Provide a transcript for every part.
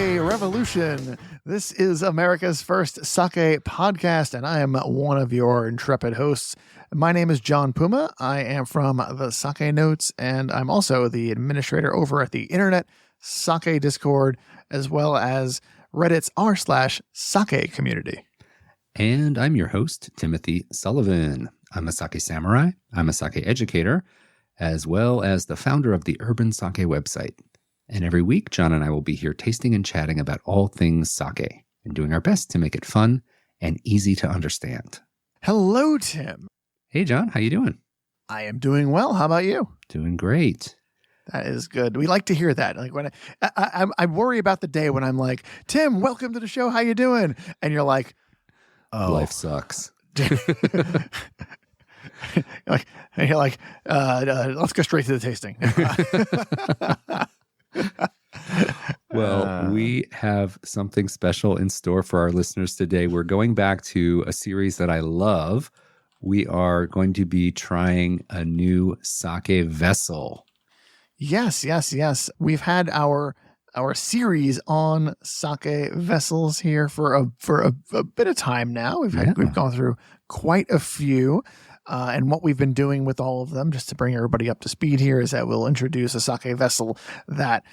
Revolution. This is America's first sake podcast, and I am one of your intrepid hosts. My name is John Puma. I am from the Sake Notes, and I'm also the administrator over at the Internet Sake Discord, as well as Reddit's r/sake community. And I'm your host, Timothy Sullivan. I'm a sake samurai. I'm a sake educator, as well as the founder of the Urban Sake website. And every week, John and I will be here tasting and chatting about all things sake and doing our best to make it fun and easy to understand. Hello, Tim. Hey, John. How you doing? I am doing well. How about you? Doing great. That is good. We like to hear that. Like when I worry about the day when I'm like, Tim, welcome to the show. How you doing? And you're like, oh, life sucks. you're like, let's go straight to the tasting. Well, we have something special in store for our listeners today. We're going back to a series that I love. We are going to be trying a new sake vessel. Yes. We've had our series on sake vessels here for a bit of time now. We've gone through quite a few. And what we've been doing with all of them, just to bring everybody up to speed here, is that we'll introduce a sake vessel that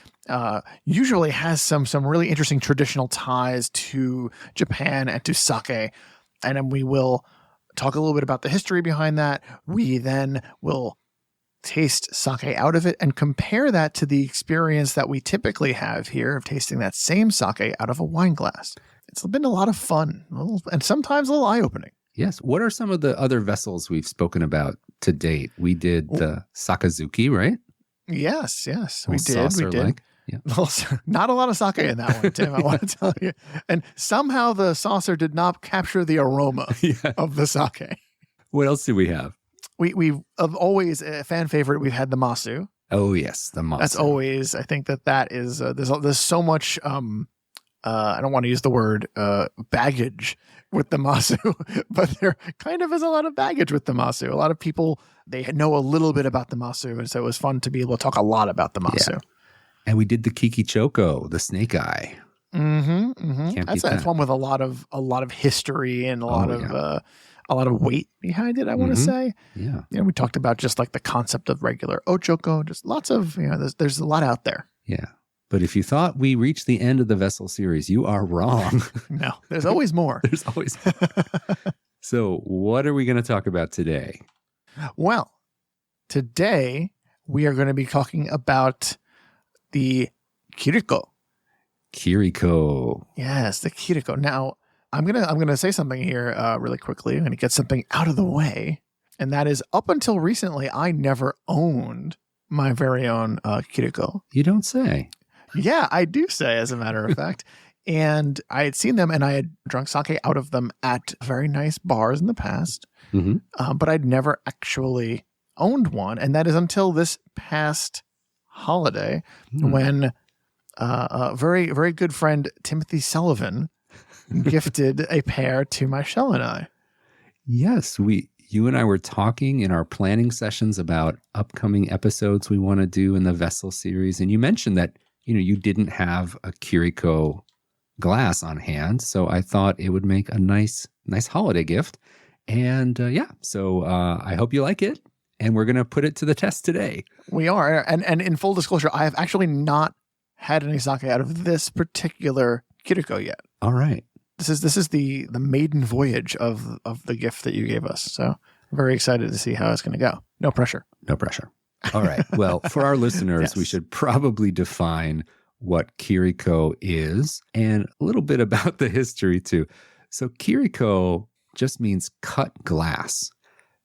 usually has some really interesting traditional ties to Japan and to sake. And then we will talk a little bit about the history behind that. We then will taste sake out of it and compare that to the experience that we typically have here of tasting that same sake out of a wine glass. It's been a lot of fun and sometimes a little eye-opening. Yes. What are some of the other vessels we've spoken about to date? We did the Sakazuki, right? Yes. We did. Yeah. Not a lot of sake in that one, Tim, I want to tell you. And somehow the saucer did not capture the aroma of the sake. What else do we have? We've always a fan favorite. We've had the masu. Oh, yes. The masu. That's always, I think that is, there's so much, I don't want to use the word baggage with the masu, but there kind of is a lot of baggage with the masu. A lot of people, they know a little bit about the masu, and so it was fun to be able to talk a lot about the masu. Yeah. And we did the Kikichoko, the snake eye. That's one with a lot of history and a lot of weight behind it, I want to say. Yeah. We talked about just like the concept of regular ochoko, just lots of, there's a lot out there. Yeah. But if you thought we reached the end of the vessel series, you are wrong. No, there's always more. There's always more. So what are we going to talk about today? Well, today we are going to be talking about the Kiriko. Kiriko. Yes, the Kiriko. Now, I'm gonna say something here really quickly. I'm going to get something out of the way. And that is, up until recently, I never owned my very own Kiriko. You don't say. Yeah, I do say, as a matter of fact. And I had seen them and I had drunk sake out of them at very nice bars in the past. But I'd never actually owned one. And that is until this past holiday when a very, very good friend, Timothy Sullivan, gifted a pair to my shell and I. Yes, you and I were talking in our planning sessions about upcoming episodes we want to do in the Vessel series. And you mentioned that you didn't have a Kiriko glass on hand. So I thought it would make a nice holiday gift. And so I hope you like it. And we're going to put it to the test today. We are. And in full disclosure, I have actually not had any sake out of this particular Kiriko yet. All right. This is the maiden voyage of the gift that you gave us. So I'm very excited to see how it's going to go. No pressure. No pressure. All right. Well, for our listeners, we should probably define what Kiriko is and a little bit about the history too. So Kiriko just means cut glass.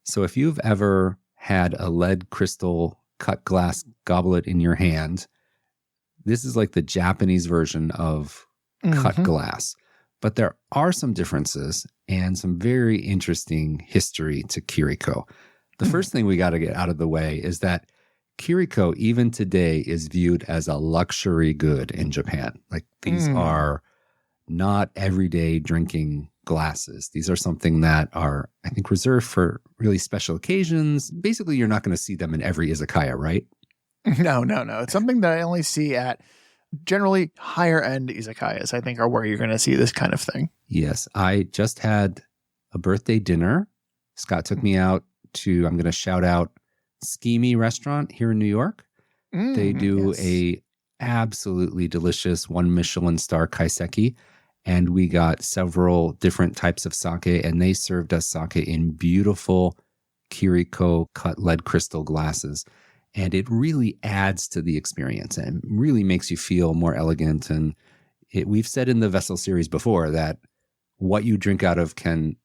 So if you've ever had a lead crystal cut glass goblet in your hand, this is like the Japanese version of cut glass. But there are some differences and some very interesting history to Kiriko. The first thing we got to get out of the way is that Kiriko, even today, is viewed as a luxury good in Japan. Like these are not everyday drinking glasses. These are something that are, I think, reserved for really special occasions. Basically, you're not going to see them in every izakaya, right? No. It's something that I only see at generally higher end izakayas, I think, are where you're going to see this kind of thing. Yes. I just had a birthday dinner. Scott took me out to, I'm going to shout out Skimi Restaurant here in New York. They do a absolutely delicious 1 Michelin star kaiseki. And we got several different types of sake, and they served us sake in beautiful Kiriko cut lead crystal glasses. And it really adds to the experience and really makes you feel more elegant. And we've said in the Vessel series before that what you drink out of can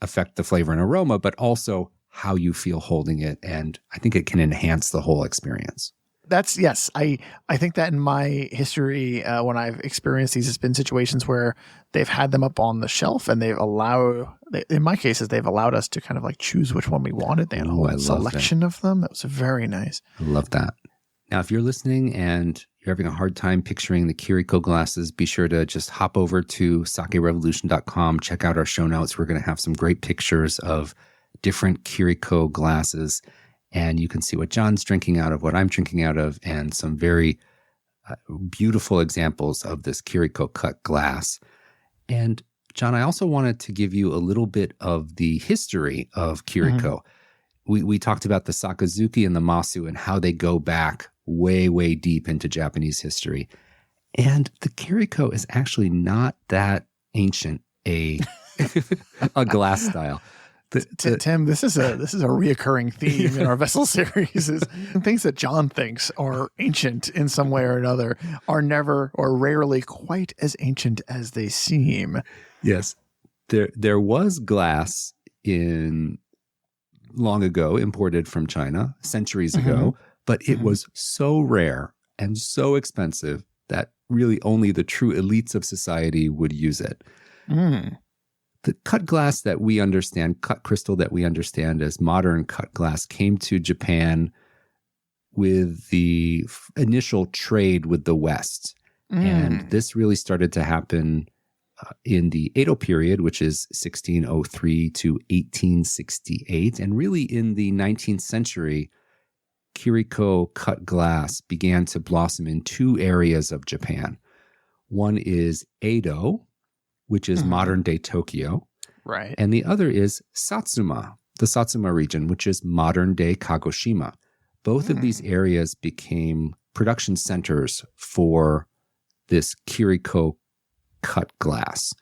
affect the flavor and aroma, but also how you feel holding it. And I think it can enhance the whole experience. Yes. I think that in my history, when I've experienced these, it's been situations where they've had them up on the shelf and in my cases, they've allowed us to kind of like choose which one we wanted. They had a whole selection of them. It was very nice. I love that. Now, if you're listening and you're having a hard time picturing the Kiriko glasses, be sure to just hop over to sakerevolution.com, check out our show notes. We're going to have some great pictures of different Kiriko glasses. And you can see what John's drinking out of, what I'm drinking out of, and some very beautiful examples of this Kiriko cut glass. And John, I also wanted to give you a little bit of the history of Kiriko. We talked about the Sakazuki and the Masu and how they go back way, way deep into Japanese history. And the Kiriko is actually not that ancient a glass style. Tim, this is a reoccurring theme in our Vessel series. Is things that John thinks are ancient in some way or another are never or rarely quite as ancient as they seem. Yes, there was glass long ago imported from China centuries ago, but it was so rare and so expensive that really only the true elites of society would use it. The cut glass that we understand, cut crystal that we understand as modern cut glass, came to Japan with the initial trade with the West. And this really started to happen in the Edo period, which is 1603 to 1868. And really in the 19th century, Kiriko cut glass began to blossom in 2 areas of Japan. One is Edo, which is modern-day Tokyo. Right. And the other is Satsuma, the Satsuma region, which is modern-day Kagoshima. Both of these areas became production centers for this Kiriko cut glass.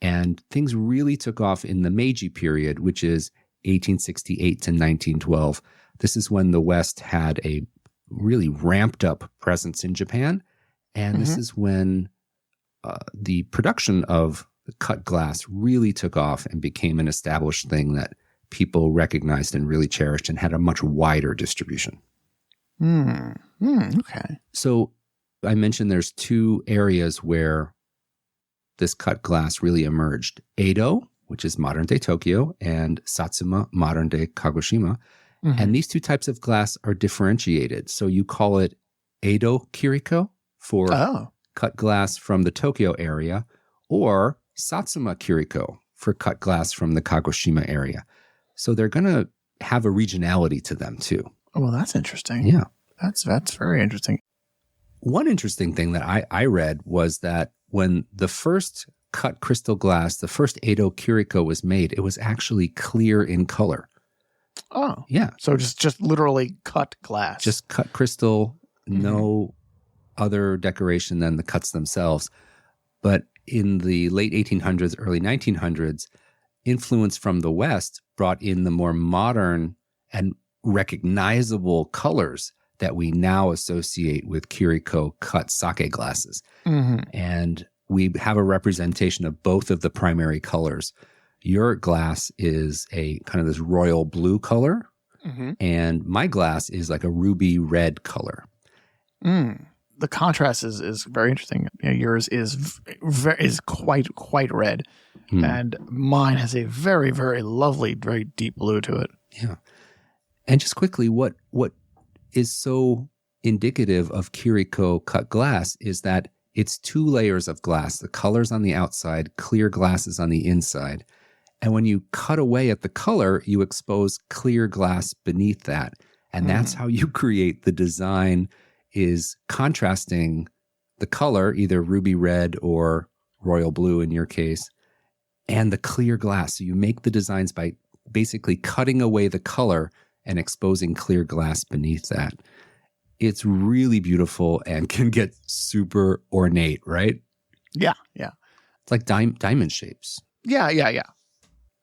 And things really took off in the Meiji period, which is 1868 to 1912. This is when the West had a really ramped-up presence in Japan. And this is when the production of the cut glass really took off and became an established thing that people recognized and really cherished and had a much wider distribution. Okay. So I mentioned there's 2 areas where this cut glass really emerged. Edo, which is modern-day Tokyo, and Satsuma, modern-day Kagoshima. And these 2 types of glass are differentiated. So you call it Edo Kiriko for cut glass from the Tokyo area, or Satsuma Kiriko for cut glass from the Kagoshima area. So they're going to have a regionality to them too. Oh, well, that's interesting. Yeah. That's very interesting. One interesting thing that I read was that when the first cut crystal glass, the first Edo Kiriko was made, it was actually clear in color. Oh. Yeah. So just literally cut glass. Just cut crystal, no other decoration than the cuts themselves. But in the late 1800s, early 1900s, influence from the West brought in the more modern and recognizable colors that we now associate with Kiriko cut sake glasses. And we have a representation of both of the primary colors. Your glass is a kind of this royal blue color, and my glass is like a ruby red color. The contrast is very interesting. You know, yours is quite red, and mine has a very, very lovely, very deep blue to it. Yeah. And just quickly, what is so indicative of Kiriko cut glass is that it's 2 layers of glass, the colors on the outside, clear glasses on the inside. And when you cut away at the color, you expose clear glass beneath that. And that's how you create the design, is contrasting the color, either ruby red or royal blue in your case, and the clear glass. So you make the designs by basically cutting away the color and exposing clear glass beneath that. It's really beautiful and can get super ornate, right? Yeah, yeah. It's like diamond shapes. Yeah.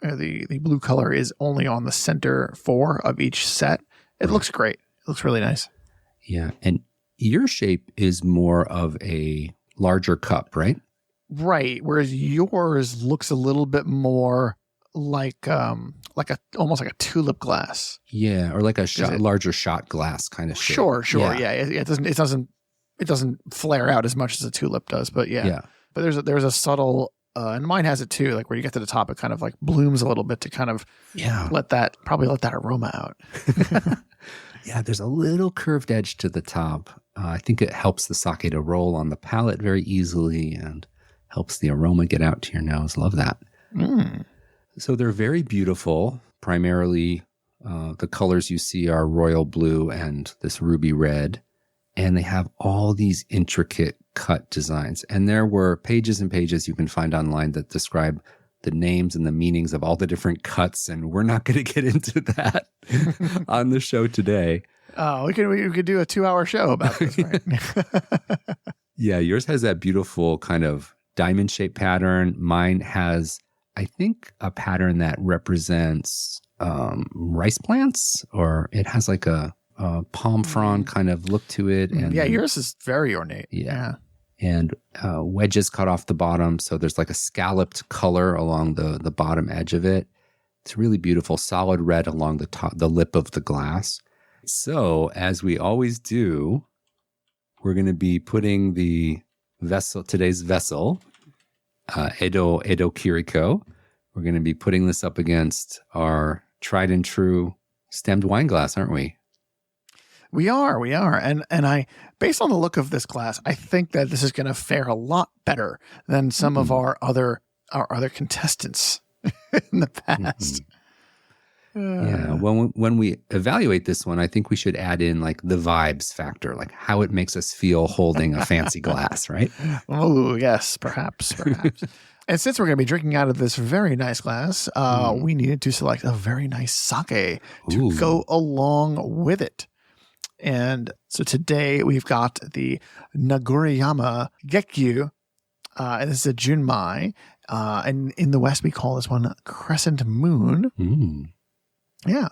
The blue color is only on the center 4 of each set. It looks great. It looks really nice. Yeah. And your shape is more of a larger cup, right? Right. Whereas yours looks a little bit more like almost like a tulip glass. Yeah, or like a larger shot glass kind of shape. Sure. Yeah. It doesn't flare out as much as a tulip does, but yeah. But there's a subtle and mine has it too, like where you get to the top, it kind of like blooms a little bit to kind of let that aroma out. Yeah, there's a little curved edge to the top. I think it helps the sake to roll on the palate very easily and helps the aroma get out to your nose. Love that. So they're very beautiful. Primarily, the colors you see are royal blue and this ruby red. And they have all these intricate cut designs. And there were pages and pages you can find online that describe the names and the meanings of all the different cuts. And we're not going to get into that on the show today. Oh, we could do a 2-hour show about this, right? Yeah, yours has that beautiful kind of diamond-shaped pattern. Mine has, I think, a pattern that represents rice plants, or it has like a palm frond kind of look to it. And yours is very ornate. Yeah. And wedges cut off the bottom. So there's like a scalloped color along the bottom edge of it. It's really beautiful, solid red along the top, the lip of the glass. So as we always do, we're going to be putting today's vessel, Edo Kiriko. We're going to be putting this up against our tried and true stemmed wine glass, aren't we? We are. And I, based on the look of this glass, I think that this is going to fare a lot better than some of our other contestants in the past. Yeah. When we evaluate this one, I think we should add in like the vibes factor, like how it makes us feel holding a fancy glass, right? Oh, yes, perhaps. And since we're going to be drinking out of this very nice glass, we needed to select a very nice sake to go along with it. And so today we've got the Nagoriyama Gekyu, and this is a Junmai. And in the West, we call this one Crescent Moon. Yeah.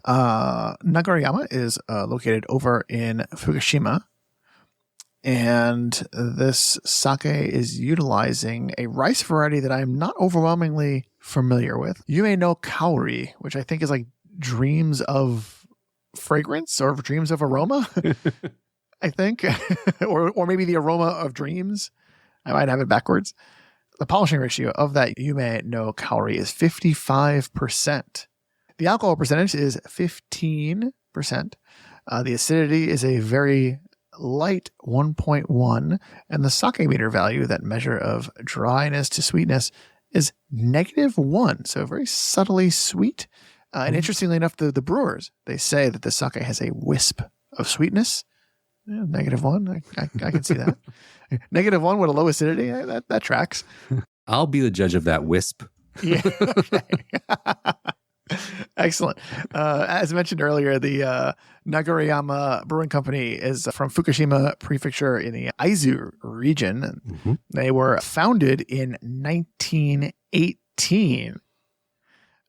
Nagoriyama is located over in Fukushima. And this sake is utilizing a rice variety that I'm not overwhelmingly familiar with. Yume no Kaori, which I think is like dreams of fragrance or dreams of aroma, I think. or maybe the aroma of dreams. I might have it backwards. The polishing ratio of that Yume no Kaori is 55%. The alcohol percentage is 15%. The acidity is a very light 1.1, and the sake meter value, that measure of dryness to sweetness, is -1. So very subtly sweet. And interestingly enough, the brewers, they say that the sake has a wisp of sweetness. Yeah, -1. I can see that. -1 with a low acidity. That tracks. I'll be the judge of that wisp. Yeah. Okay. Excellent. As mentioned earlier, the Nagoriyama Brewing Company is from Fukushima Prefecture in the Aizu region. They were founded in 1918,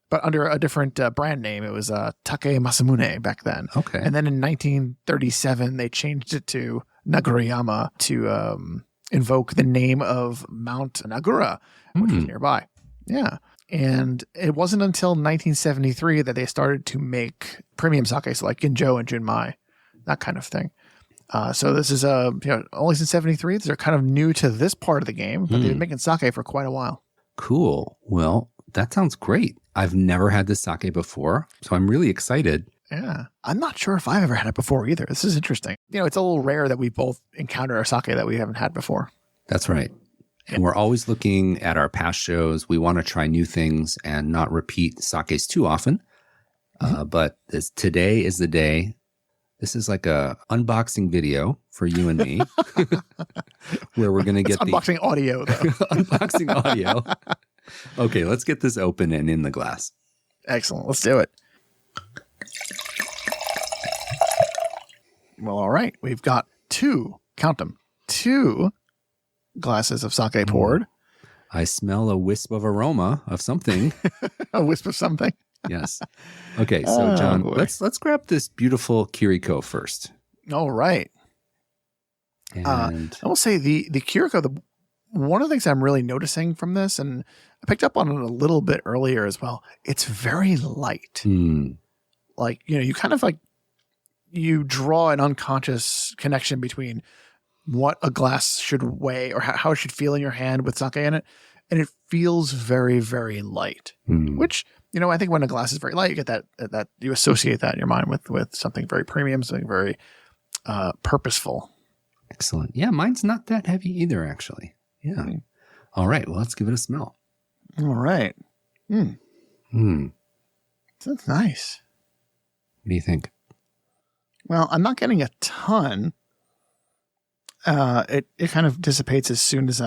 but under a different brand name. It was Take Masamune back then. Okay. And then in 1937, they changed it to Nagoriyama to invoke the name of Mount Nagura, which was nearby. Yeah. And it wasn't until 1973 that they started to make premium sake, so like Ginjo and Junmai, that kind of thing. So this is only since 73. They're kind of new to this part of the game, but they've been making sake for quite a while. Cool. Well, that sounds great. I've never had this sake before, so I'm really excited. Yeah. I'm not sure if I've ever had it before either. This is interesting. It's a little rare that we both encounter a sake that we haven't had before. That's right. And we're always looking at our past shows. We want to try new things and not repeat sakes too often. But today is the day. This is like a unboxing video for you and me, where we're going to get unboxing audio, though. Unboxing audio. Okay, let's get this open and in the glass. Excellent. Let's do it. Well, all right. We've got two glasses of sake poured. I smell a wisp of aroma of something. A wisp of something. Yes. Okay, so John, let's grab this beautiful Kiriko first. All right. And I will say the Kiriko, one of the things I'm really noticing from this, and I picked up on it a little bit earlier as well, it's very light. Like, you kind of like, you draw an unconscious connection between what a glass should weigh or how it should feel in your hand with sake in it. And it feels very, very light, which, I think when a glass is very light, you get that you associate that in your mind with something very premium, something very purposeful. Excellent. Yeah, mine's not that heavy either, actually. Yeah. All right. Well, let's give it a smell. All right. That's nice. What do you think? Well, I'm not getting a ton. It kind of dissipates as soon as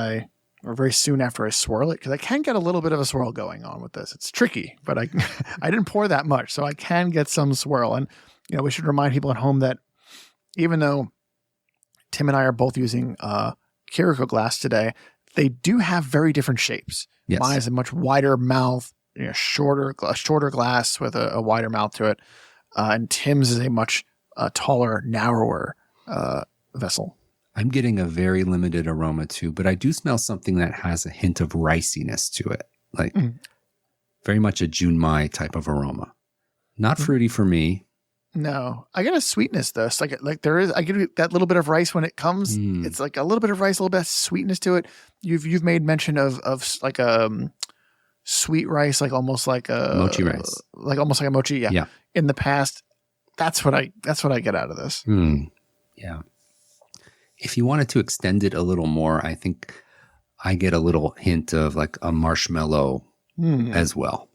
or very soon after I swirl it, because I can get a little bit of a swirl going on with this. It's tricky, but I didn't pour that much, so I can get some swirl. And, we should remind people at home that even though Tim and I are both using Kiriko glass today, they do have very different shapes. Yes. Mine has a much wider mouth, shorter glass with a wider mouth to it. And Tim's is a much taller, narrower vessel. I'm getting a very limited aroma too, but I do smell something that has a hint of riciness to it. Like very much a Junmai type of aroma. Not fruity for me. No, I get a sweetness though. It's like there is, I get that little bit of rice when it comes. It's like a little bit of rice, a little bit of sweetness to it. You've made mention of like a sweet rice, like almost like a mochi rice, like almost like a mochi. Yeah. In the past, that's what I get out of this. Yeah. If you wanted to extend it a little more, I think I get a little hint of like a marshmallow as well.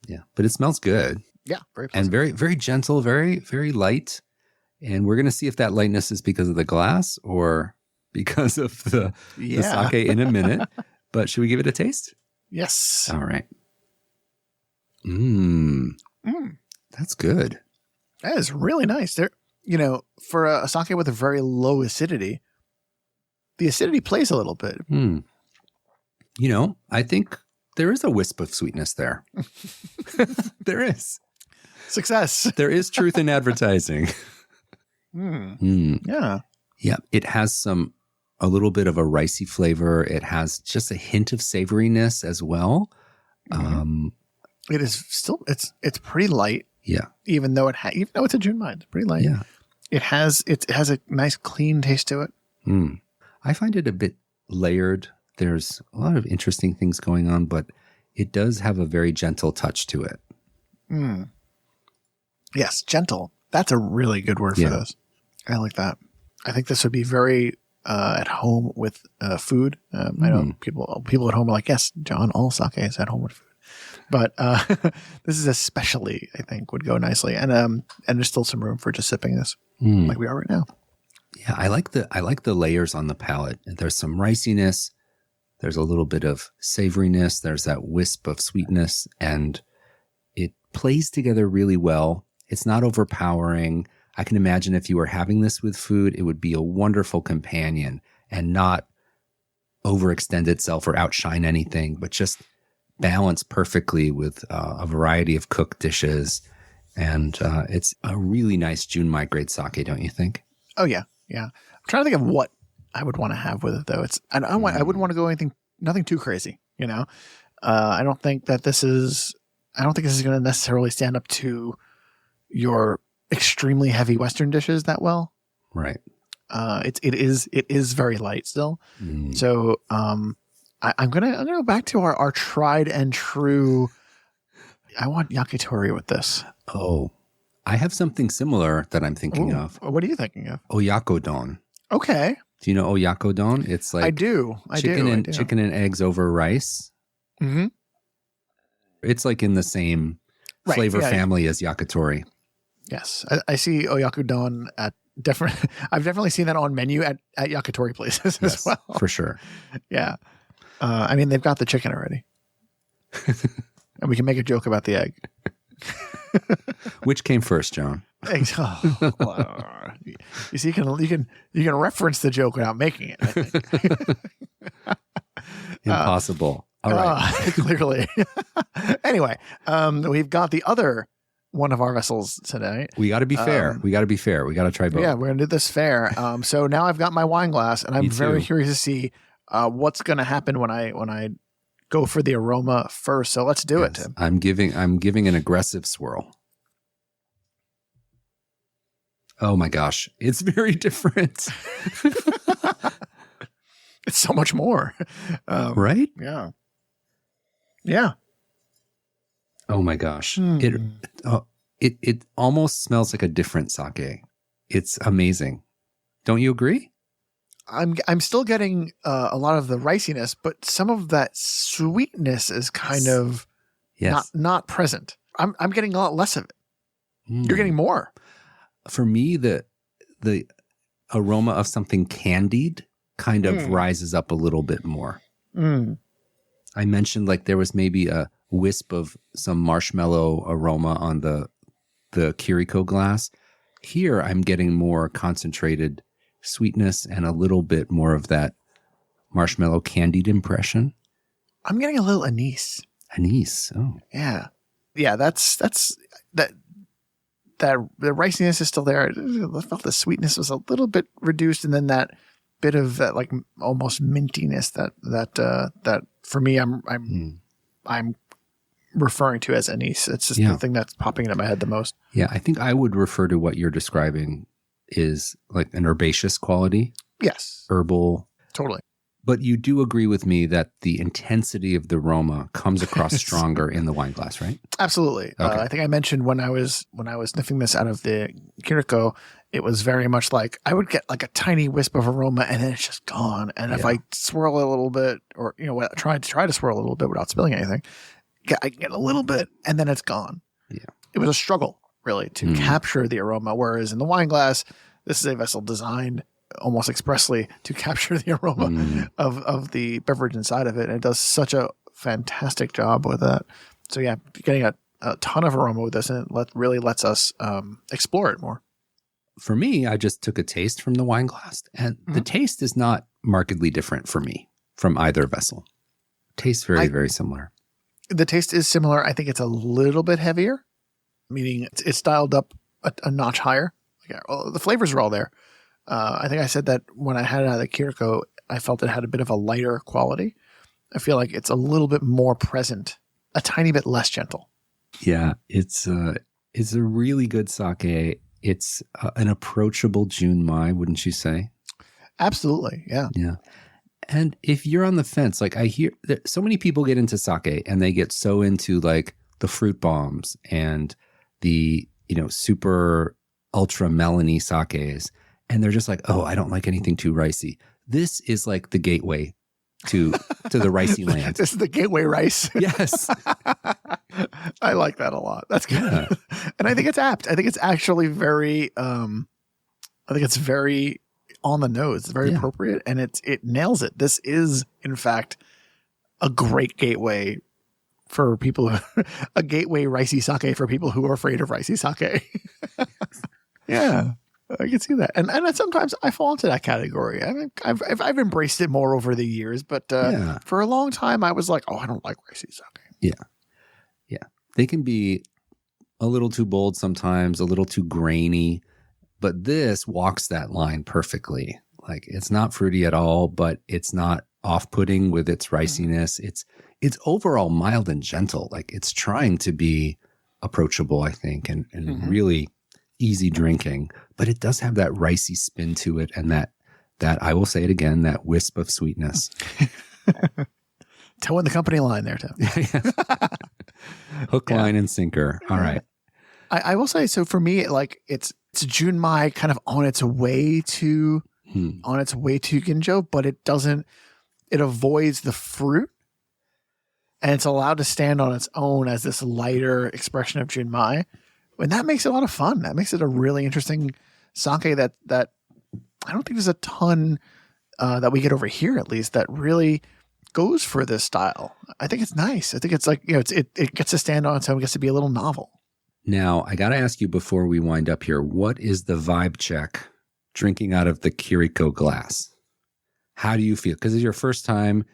Yeah, but it smells good. Yeah, very pleasant. And very, very gentle, very, very light. And we're going to see if that lightness is because of the glass or because of the sake in a minute. But should we give it a taste? Yes. All right. That's good. That is really nice. There, for a sake with a very low acidity, the acidity plays a little bit. I think there is a wisp of sweetness there. There is. Success. There is truth in advertising. Yeah. Yeah. It has a little bit of a ricey flavor. It has just a hint of savoriness as well. It is still, it's pretty light. Yeah. Even though it's a Junmai, it's pretty light. Yeah. It has a nice clean taste to it. I find it a bit layered. There's a lot of interesting things going on, but it does have a very gentle touch to it. Yes, gentle. That's a really good word for this. I like that. I think this would be very at home with food. I know people at home are like, yes, John, all sake is at home with food. But this is especially, I think, would go nicely. And there's still some room for just sipping this like we are right now. Yeah, I like the layers on the palate. There's some riciness. There's a little bit of savoriness. There's that wisp of sweetness, and it plays together really well. It's not overpowering. I can imagine if you were having this with food, it would be a wonderful companion and not overextend itself or outshine anything, but just balance perfectly with a variety of cooked dishes. And it's a really nice Junmai grade sake, don't you think? Oh, yeah. Yeah. I'm trying to think of what I would want to have with it, though. I wouldn't want to go nothing too crazy, I don't think this is going to necessarily stand up to your extremely heavy Western dishes that well. Right. It is very light still. So I'm gonna go back to our tried and true. I want yakitori with this. Oh, I have something similar that I'm thinking of. What are you thinking of? Oyakodon. Okay. Do you know oyakodon? It's like I do. Chicken and eggs over rice. Mm-hmm. It's like in the same flavor family as yakitori. Yes, I see oyakudon at different. I've definitely seen that on menu at yakitori places as well. For sure. Yeah, I mean they've got the chicken already, and we can make a joke about the egg. Which came first, John? Eggs. Oh, you see, you can reference the joke without making it. I think. Impossible. All right. Clearly. Anyway, we've got the other one of our vessels today. We got to be fair. We got to try both. Yeah, we're going to do this fair. So now I've got my wine glass, and I'm very curious to see what's going to happen when I go for the aroma first. So let's do it, Tim. I'm giving an aggressive swirl. Oh my gosh, it's very different. It's so much more. Right? Yeah. Yeah. Oh my gosh. It almost smells like a different sake. It's amazing. Don't you agree? I'm still getting a lot of the riciness, but some of that sweetness is kind of not present. I'm getting a lot less of it. You're getting more. For me, the aroma of something candied kind of rises up a little bit more. I mentioned like there was maybe a wisp of some marshmallow aroma on the Kiriko glass. Here, I'm getting more concentrated sweetness and a little bit more of that marshmallow candied impression. I'm getting a little anise. Anise. Oh. Yeah. Yeah, that's that the riciness is still there. I felt the sweetness was a little bit reduced, and then that bit of that like almost mintiness that for me I'm referring to as anise. It's just the thing that's popping into my head the most. Yeah, I think I would refer to what you're describing is like an herbaceous quality. Yes. Herbal. Totally. But you do agree with me that the intensity of the aroma comes across stronger in the wine glass, right? Absolutely. Okay. I think I mentioned when I was sniffing this out of the Kiriko, it was very much like I would get like a tiny wisp of aroma and then it's just gone. And if I swirl a little bit, or try to swirl a little bit without spilling anything, I get a little bit and then it's gone. Yeah. It was a struggle really to capture the aroma. Whereas in the wine glass, this is a vessel designed almost expressly to capture the aroma of the beverage inside of it. And it does such a fantastic job with that. So yeah, getting a ton of aroma with this, and it really lets us explore it more. For me, I just took a taste from the wine glass, and the taste is not markedly different for me from either vessel. Tastes very similar. The taste is similar. I think it's a little bit heavier, meaning it's dialed up a notch higher. The flavors are all there. I think I said that when I had it out of the Kiriko, I felt it had a bit of a lighter quality. I feel like it's a little bit more present, a tiny bit less gentle. Yeah, it's a really good sake. It's an approachable junmai, wouldn't you say? Absolutely, yeah. Yeah. And if you're on the fence, like I hear that so many people get into sake and they get so into like the fruit bombs and the, super ultra melony sakes. And they're just like, oh, I don't like anything too ricey. This is like the gateway to the ricey land. This is the gateway rice. Yes. I like that a lot. That's good. Yeah. And I think it's apt. I think it's actually very very on the nose. It's very appropriate, and it nails it. This is, in fact, a great gateway for people, a gateway ricey sake for people who are afraid of ricey sake. Yeah. I can see that, and sometimes I fall into that category. I mean, I've embraced it more over the years, but for a long time I was like, "Oh, I don't like ricey sake." Yeah, they can be a little too bold sometimes, a little too grainy, but this walks that line perfectly. Like it's not fruity at all, but it's not off-putting with its riciness. It's overall mild and gentle. Like it's trying to be approachable, I think, and really easy drinking, but it does have that ricey spin to it, and that I will say it again, that wisp of sweetness. Toe in the company line there, Tim. Hook, line, and sinker. All right. I will say, so for me, like it's junmai kind of on its way to ginjo, but it avoids the fruit, and it's allowed to stand on its own as this lighter expression of junmai, And that makes it a lot of fun. That makes it a really interesting sake that I don't think there's a ton that we get over here, at least, that really goes for this style. I think it's nice. I think it's like, it gets to stand on its own, it gets to be a little novel. Now, I got to ask you before we wind up here, what is the vibe check drinking out of the Kiriko glass? How do you feel? Because it's your first time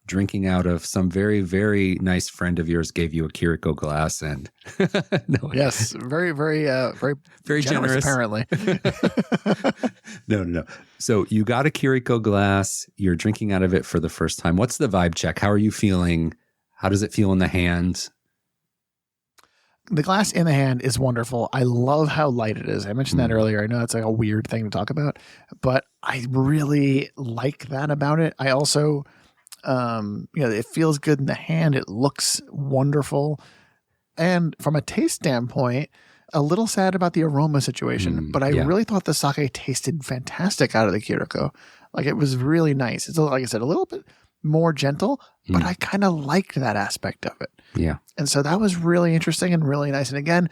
drinking out of some very, very nice friend of yours gave you a Kiriko glass, and no, yes, very, very, very generous apparently. No. So you got a Kiriko glass. You're drinking out of it for the first time. What's the vibe check? How are you feeling? How does it feel in the hand? The glass in the hand is wonderful. I love how light it is. I mentioned that earlier. I know that's like a weird thing to talk about, but I really like that about it. I also, it feels good in the hand. It looks wonderful. And from a taste standpoint, a little sad about the aroma situation, but I really thought the sake tasted fantastic out of the Kiriko. Like, it was really nice. It's, like I said, a little bit more gentle, but I kind of liked that aspect of it. Yeah. And so that was really interesting and really nice. And again,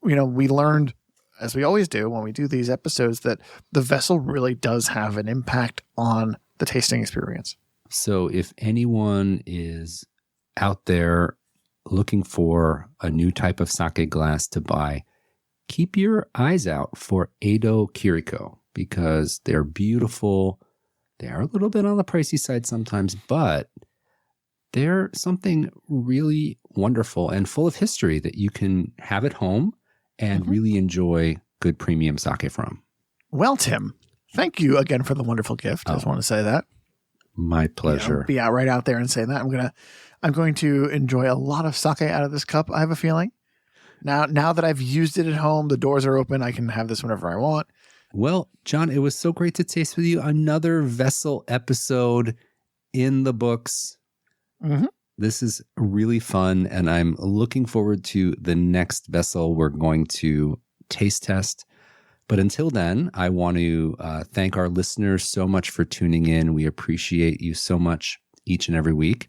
we learned, as we always do when we do these episodes, that the vessel really does have an impact on the tasting experience. So if anyone is out there looking for a new type of sake glass to buy, keep your eyes out for Edo Kiriko, because they're beautiful. They are a little bit on the pricey side sometimes, but they're something really wonderful and full of history that you can have at home and really enjoy good premium sake from. Well, Tim, thank you again for the wonderful gift. I just want to say that. My pleasure. Be out right out there and say that. I'm going to enjoy a lot of sake out of this cup, I have a feeling. Now that I've used it at home, the doors are open. I can have this whenever I want. Well, John, it was so great to taste with you. Another vessel episode in the books. This is really fun, and I'm looking forward to the next vessel we're going to taste test. But until then, I want to thank our listeners so much for tuning in. We appreciate you so much each and every week.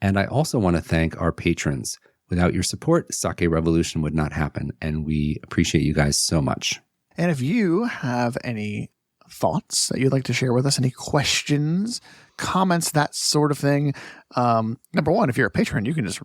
And I also want to thank our patrons. Without your support, Sake Revolution would not happen, and we appreciate you guys so much. And if you have any thoughts that you'd like to share with us, any questions, comments, that sort of thing, number one, if you're a patron, you guys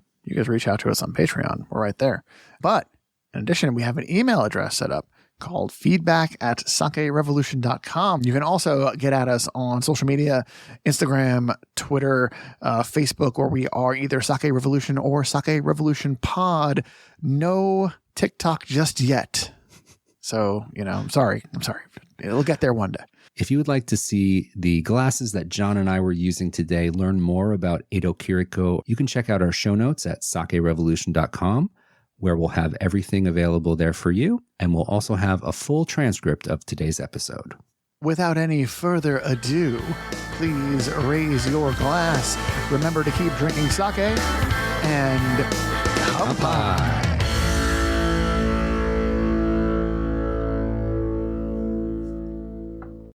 reach out to us on Patreon. We're right there. But in addition, we have an email address set up called feedback@sakerevolution.com. You can also get at us on social media, Instagram, Twitter, Facebook, where we are either Sake Revolution or Sake Revolution Pod. No TikTok just yet. So, I'm sorry. It'll get there one day. If you would like to see the glasses that John and I were using today, learn more about Edo Kiriko, you can check out our show notes at sakerevolution.com, where we'll have everything available there for you. And we'll also have a full transcript of today's episode. Without any further ado, please raise your glass. Remember to keep drinking sake and kampai.